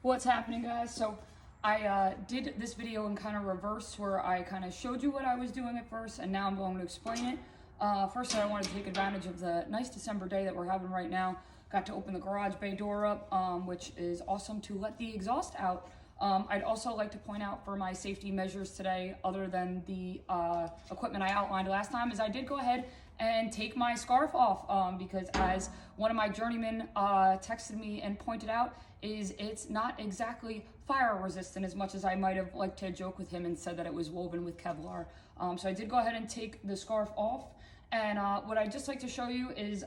What's happening, guys? So I did this video in kind of reverse, where I kind of showed you what I was doing at first, and now I'm going to explain it. First, I wanted to take advantage of the nice December day that we're having right now. Got to open the garage bay door up, which is awesome, to let the exhaust out. I'd also like to point out, for my safety measures today, other than the equipment I outlined last time, is I did go ahead and take my scarf off, because as one of my journeymen texted me and pointed out, it's not exactly fire resistant as much as I might have liked to joke with him and said that it was woven with Kevlar. So I did go ahead and take the scarf off, and what I'd just like to show you is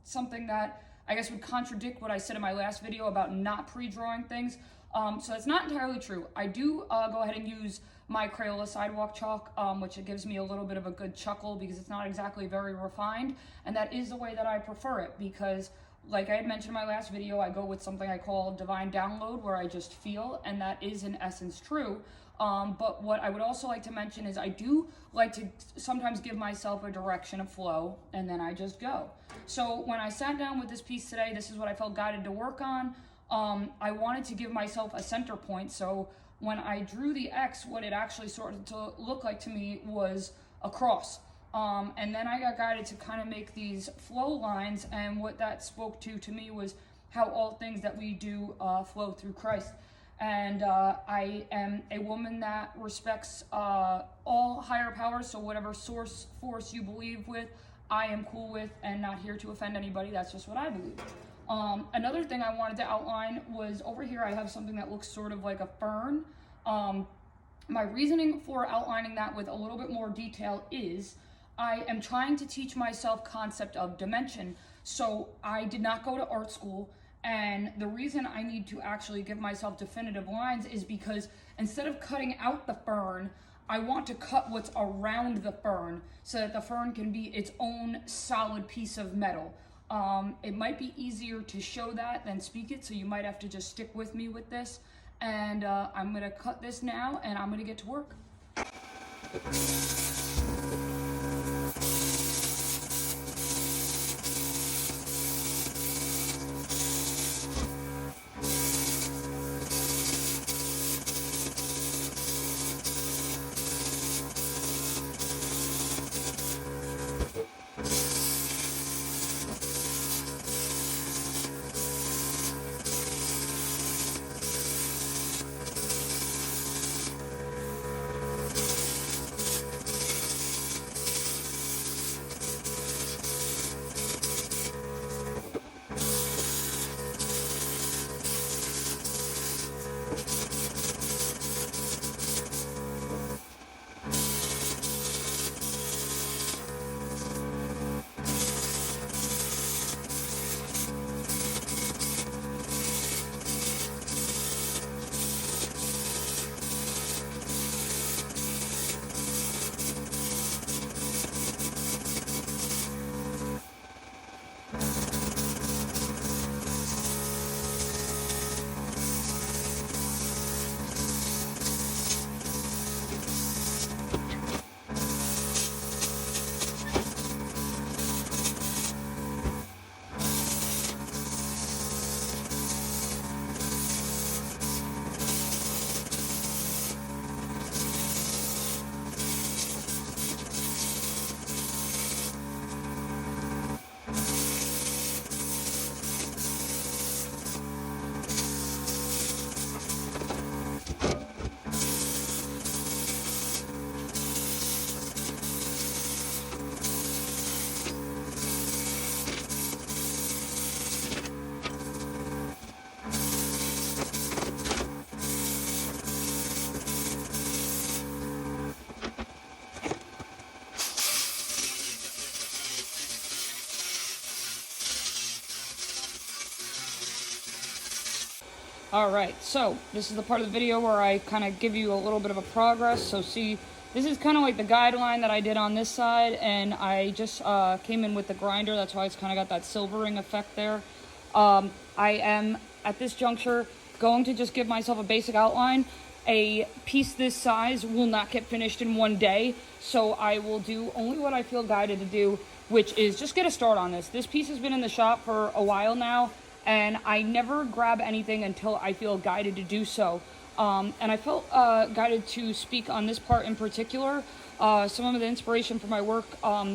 something that I guess would contradict what I said in my last video about not pre-drawing things. So that's not entirely true. I do go ahead and use my Crayola sidewalk chalk, which it gives me a little bit of a good chuckle because it's not exactly very refined, and that is the way that I prefer it, because like I had mentioned in my last video, I go with something I call divine download, where I just feel, and that is in essence true. But what I would also like to mention is I do like to sometimes give myself a direction of flow, and then I just go. So when I sat down with this piece today, this is what I felt guided to work on. I wanted to give myself a center point, so when I drew the X, what it actually started to look like to me was a cross. And then I got guided to kind of make these flow lines, and what that spoke to me was how all things that we do flow through Christ. And I am a woman that respects all higher powers, so whatever source force you believe with, I am cool with, and not here to offend anybody. That's just what I believe. Another thing I wanted to outline was over here I have something that looks sort of like a fern. My reasoning for outlining that with a little bit more detail is I am trying to teach myself concept of dimension. So I did not go to art school, and the reason I need to actually give myself definitive lines is because instead of cutting out the fern, I want to cut what's around the fern so that the fern can be its own solid piece of metal. It might be easier to show that than speak it, so you might have to just stick with me with this. And I'm gonna cut this now, and I'm gonna get to work. Alright, so this is the part of the video where I kind of give you a little bit of a progress. So see, this is kind of like the guideline that I did on this side, and I just came in with the grinder. That's why it's kind of got that silvering effect there. I am, at this juncture, going to just give myself a basic outline. A piece this size will not get finished in one day, so I will do only what I feel guided to do, which is just get a start on this. This piece has been in the shop for a while now, and I never grab anything until I feel guided to do so. And I felt guided to speak on this part in particular. Some of the inspiration for my work,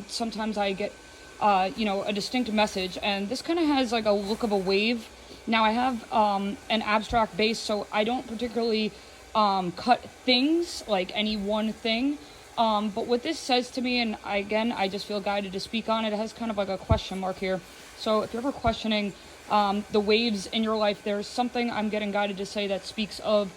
sometimes I get, a distinct message, and this kind of has like a look of a wave. Now I have an abstract base, so I don't particularly cut things, like any one thing. But what this says to me, and I just feel guided to speak on it, it has kind of like a question mark here. So if you're ever questioning the waves in your life, there's something I'm getting guided to say that speaks of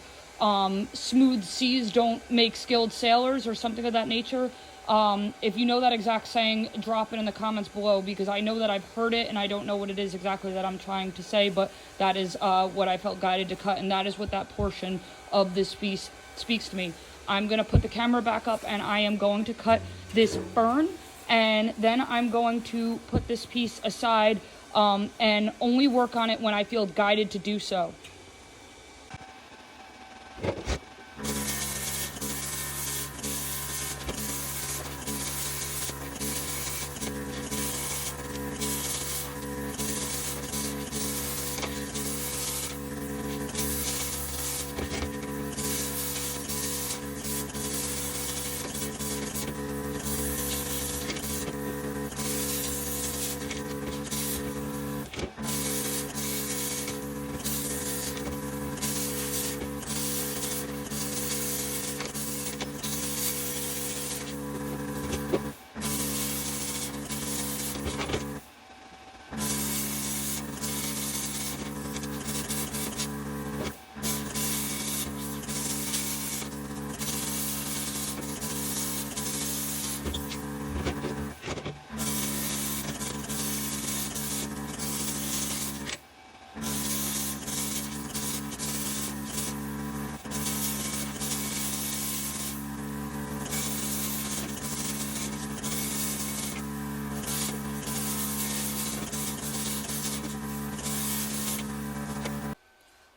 smooth seas don't make skilled sailors, or something of that nature. If you know that exact saying, drop it in the comments below, because I know that I've heard it and I don't know what it is exactly that I'm trying to say, but that is what I felt guided to cut, and that is what that portion of this piece speaks to me. I'm going to put the camera back up and I am going to cut this fern, and then I'm going to put this piece aside and only work on it when I feel guided to do so.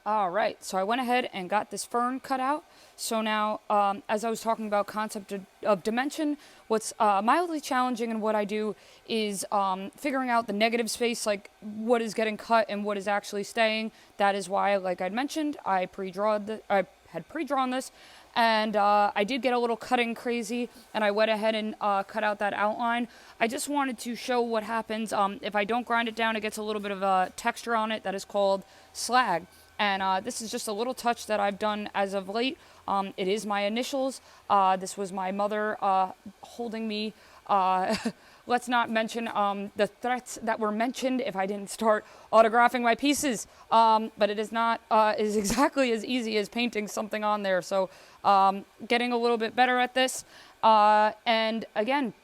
All right, so I went ahead and got this fern cut out. So now, as I was talking about concept of dimension, what's mildly challenging in what I do is figuring out the negative space, like what is getting cut and what is actually staying. That is why, like I'd mentioned, I had pre-drawn this, and I did get a little cutting crazy, and I went ahead and cut out that outline. I just wanted to show what happens if I don't grind it down. It gets a little bit of a texture on it that is called slag. And this is just a little touch that I've done as of late. It is my initials. This was my mother holding me. Let's not mention the threats that were mentioned if I didn't start autographing my pieces. But it is not is exactly as easy as painting something on there. So getting a little bit better at this. And again,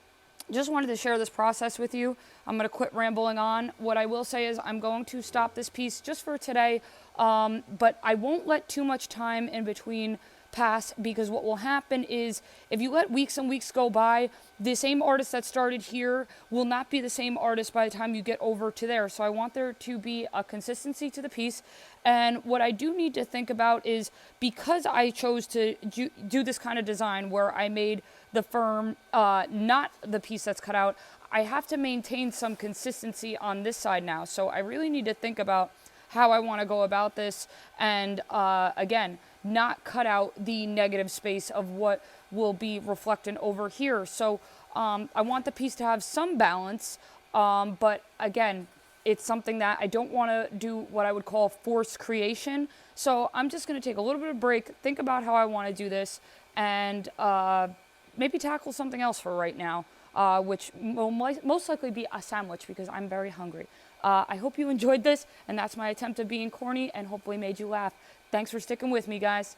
just wanted to share this process with you. I'm going to quit rambling on. What I will say is I'm going to stop this piece just for today, but I won't let too much time in between pass, because what will happen is if you let weeks and weeks go by, the same artist that started here will not be the same artist by the time you get over to there. So I want there to be a consistency to the piece. And what I do need to think about is, because I chose to do this kind of design where I made the firm not the piece that's cut out, I have to maintain some consistency on this side now. So I really need to think about how I want to go about this, and again, not cut out the negative space of what will be reflecting over here. So I want the piece to have some balance, but again, it's something that I don't want to do what I would call forced creation. So I'm just going to take a little bit of break, think about how I want to do this, and maybe tackle something else for right now, which will most likely be a sandwich, because I'm very hungry. I hope you enjoyed this, and that's my attempt at being corny and hopefully made you laugh. Thanks for sticking with me, guys.